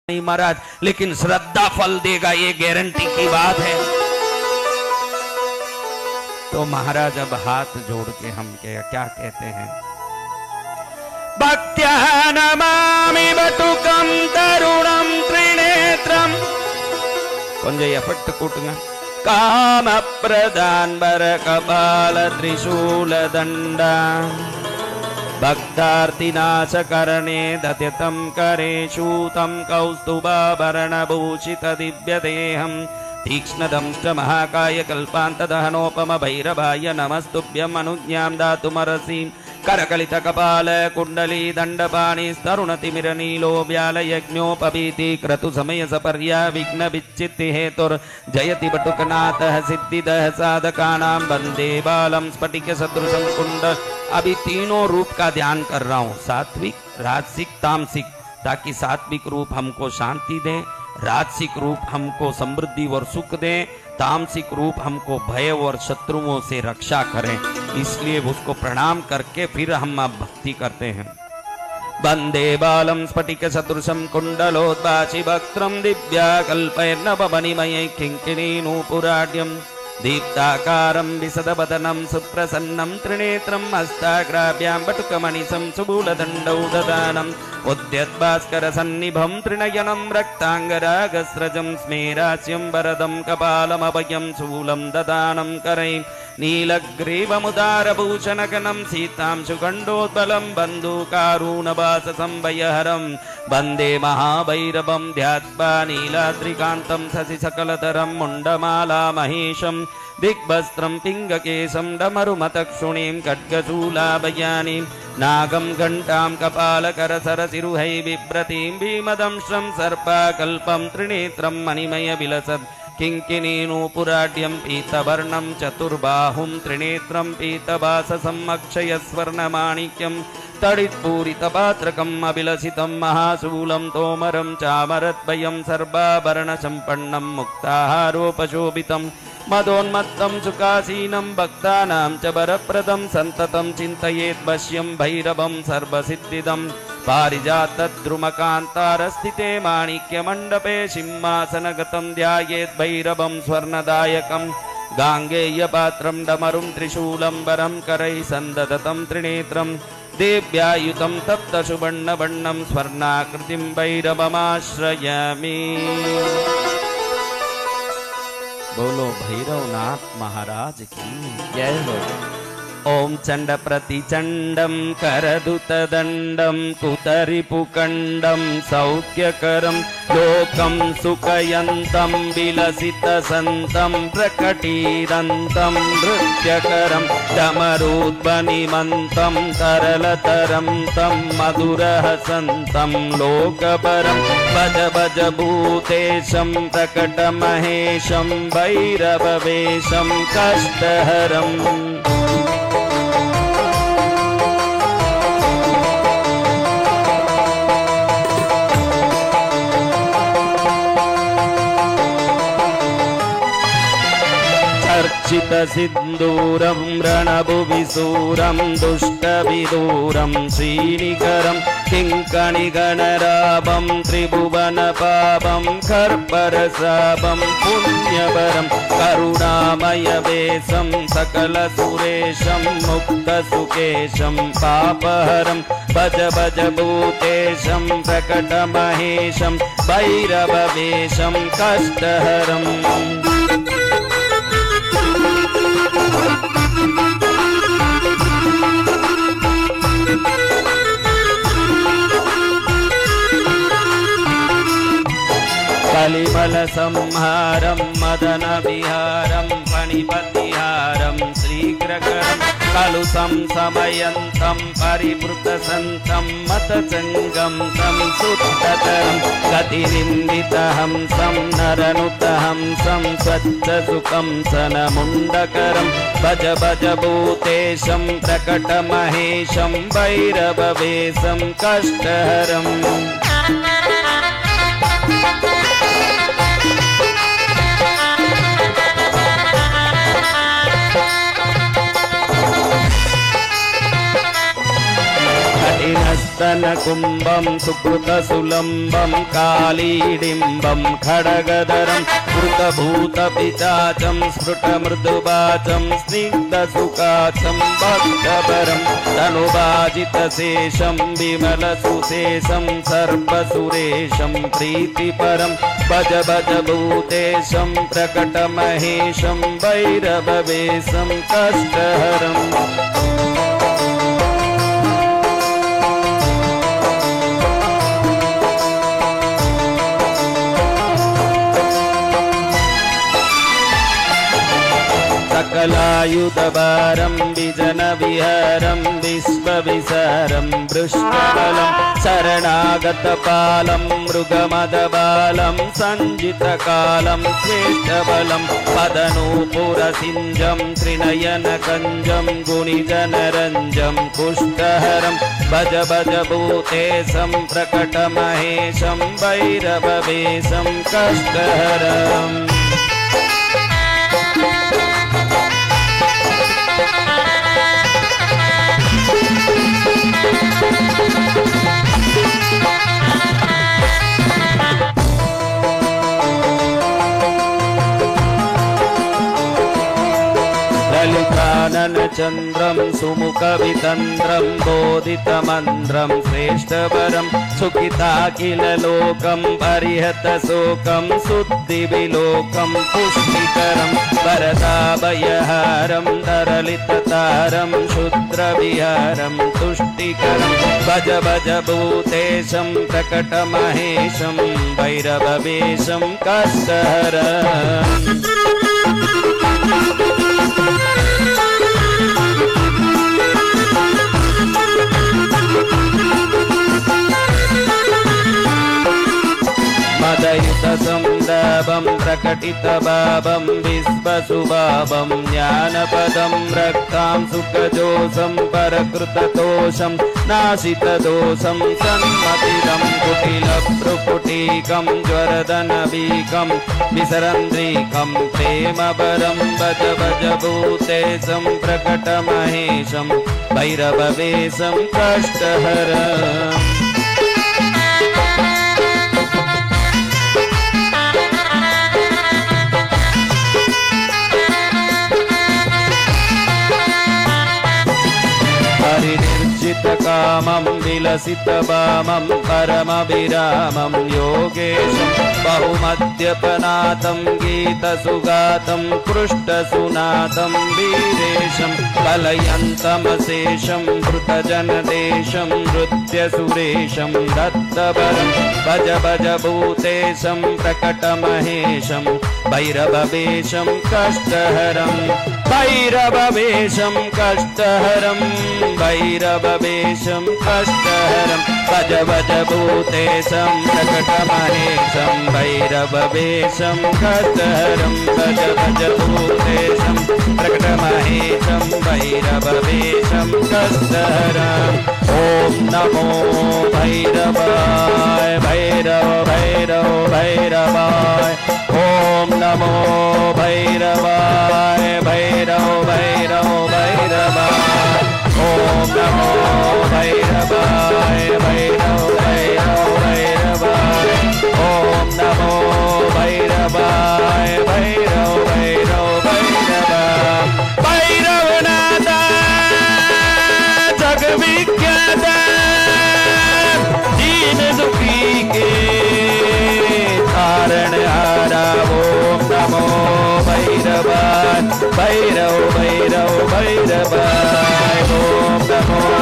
नहीं महाराज, लेकिन श्रद्धा फल देगा, ये गारंटी की बात है। तो महाराज अब हाथ जोड़ के हम क्या कहते हैं, भक्त्या नमामि बटुकं तरुणं त्रिनेत्रं कुंजय पट्ट कूटूंगा, काम प्रदान बर कपाल त्रिशूल दंडा भक्तार्तिनाश करणे दत्यतं करे शूतं कौस्तुभाभरणभूषित दिव्यदेहं तीक्ष्णदंष्ट महाकाय कल्पान्तदहनोपम भैरवाय नमस्तुभ्यं अनुज्ञां दातुमर्हसि करकलित कपाल कुंडली दंडपाणि तरुणतिमिर नीलो व्याल यज्ञोपवीति क्रतु समय सपर्या विघ्न विच्चित्ति हेतुर जयति बटुकनाथः सिद्धिदः साधकानां वंदे बालं स्फटिक सदृशं कुंड। अभी तीनों रूप का ध्यान कर रहा हूँ, सात्विक राजसिक तामसिक, ताकि सात्विक रूप हमको शांति दे, राजसिक रूप हमको समृद्धि और सुख दे, तामसिक रूप हमको भय और शत्रुओं से रक्षा करें। इसलिए उसको प्रणाम करके फिर हम भक्ति करते हैं। वंदे बालं स्फटिक सदृशं कुंडलोद्भासि वक्त्रं दिव्याकल्पैर्नवमणिमयै किङ्किणीनूपुराढ्यं दीप्ताकारं विशदवदनं सुप्रसन्नं त्रिनेत्रं हस्ताग्राभ्यां बटुकमणिसं सुबूलदण्डौ ददानम् उद्यद्भास्करसन्निभं त्रिनयनं रक्ताङ्गरागस्रजं स्मेरास्यं वरदं कपालमभयं शूलं ददानं करै नीलग्रीवमुदारभूषणगणं सीतां सुगण्डोद्बलं बन्धुकारुणवाससंवयहरं वन्दे महाभैरवं ध्यात्वा नीलाद्रिकान्तं शशिसकलधरं मुण्डमाला महेशं दिग्वस्त्रं पिङ्गकेशं डमरुमतक्षुणीं खड्गशूलाभयानीं नागं घण्टां कपालकरसरसिरुहै बिभ्रतीं भीमदंश्रं सर्पाकल्पं त्रिनेत्रं मणिमयविलसत् किङ्किणीनूपुराढ्यं पीतवर्णं चतुर्बाहुं त्रिनेत्रं पीतवाससं अक्षयस्वर्णमाणिक्यं तडित्पूरितपात्रकम् अभिलषितं महाशूलं तोमरं चामरद्वयं सर्वाभरणसम्पन्नं मुक्ताहारोपशोभितं मदोन्मत्तं सुखासीनं भक्तानां च वरप्रदं सन्ततं चिन्तयेत् वश्यं भैरवं सर्वसिद्धिदं पारिजातद्रुमकान्तारस्थिते माणिक्यमण्डपे सिंहासनगतं ध्यायेत् भैरवं स्वर्णदायकं गाङ्गेयपात्रं डमरुं त्रिशूलं वरं करैः सन्ददतं त्रिनेत्रं देव्यायुतं तप्तसुवर्णवर्णं स्वर्णाकृतिं भैरवमाश्रयामि। बोलो भैरवनाथ महाराज की जय हो। ओम चंड प्रतिचंडम करदूतदंडम कुतरिपुकंडम सौख्यकरम लोकम सुखयंतम विलसितसंतं प्रकटीरंतं नृत्यकरं डमरुध्वनिमन्तं तरलतरं तं मधुरहसन्तं लोकपरं भज भज भूतेशं प्रकटमहेशं भैरववेशं कष्टहरम्। सिंदूरं रणभुविसूरं दुष्टविदूरं श्रीनिकरं किङ्कणिगणराभं त्रिभुवनपावं खर्परसाभं पुण्यवरं करुणामयवेशं सकलसुरेशं मुक्तसुकेशं पापहरं भज भज भूतेशं प्रकटमहेशं भैरववेशं कष्टहरम्। कलिमल संहारं मदन विहारं फणिपतिहारं श्रीग्रकरं कलुषं समयन्तं परिवृतसन्तं मतचङ्गं तं सुत्ततरं गतिनिन्दितहंसं नरनुतहंसं स्वच्छसुखं सनमुण्डकरं भज भज भूतेशं प्रकटमहेशं भैरववेशं कष्टहरम्। गगनकुम्भं सुकृतसुलम्बं कालीडिम्बं खड्गधरं स्फुटभूतपिशाचं स्फुटमृदुवाचं स्निग्धसुखाचं भक्तवरं तनुभाजितशेषं विमलसुशेषं सर्वसुरेशं प्रीतिपरं भज भज भूतेशं प्रकटमहेशं भैरववेशं कष्टहरम् सकलायुधभारं विजनविहारं विश्वविसारं वृष्टबलं शरणागतपालं मृगमदबालं सञ्जितकालं श्रेष्ठबलं पदनूपुरसिञ्जं त्रिनयनकञ्जं गुणिजनरञ्जं कुष्ठहरं भज भज भूतेशं प्रकटमहेशं भैरववेशं कष्टहरम् ललिताननचन्द्रं सुमुखवितन्द्रं बोधितमन्त्रं श्रेष्ठवरं सुखिताखिललोकं परिहतशोकं शुद्धिविलोकं पुष्टिकरं वरदाभयहारं तरलिततारं शुद्रविहारं तुष्टिकरं भज भज भूतेशं प्रकटमहेशं भैरववेशं कष्टहरम् मदयुतसंदाभं प्रकटितभावं विश्वसुभावं ज्ञानपदं रक्तां सुखजोषं परकृतदोषं नाशितदोषं सन्मतिदं कुटिलभ्रुकुटीकं ज्वरदनवीकं विसरन्द्रीकं प्रेमवरं भज भज भूतेशं प्रकटमहेशं भैरववेशं कष्टहरम् निर्जितकामं विलसितवामं परमविरामं योगेशं बहुमद्यपनाथं गीतसुगातं पृष्ठसुनाथं वीरेशं कलयन्तमशेषं धृतजनदेशं नृत्यसुरेशं दत्तवरं भज भज भूतेशं प्रकटमहेशं भैरववेशं कष्टहरं भैरववेशं कष्टहरं भैरववेशं कष्टहरं भज भज भूतेशं प्रकटमहेशं भैरववेशं कष्टहरं भज भज भूतेशं प्रकटमहेशं भैरववेशं कष्टहरम् ॐ नमो भैरवाय भैरव भैरव भैरवाय ॐ नमो भैरवाय भैरव भैरव भैरवाय ॐ नमो भैरवाय भैरव भैरव भैरवाय ॐ नमो भैरवाय भैरव भैरव भैरवाय भैरवनाथ जगविख्यात दीन दुखी के तारणहारा ॐ नमो भैरवाय भैरव भैरव भैरवाय ॐ नमो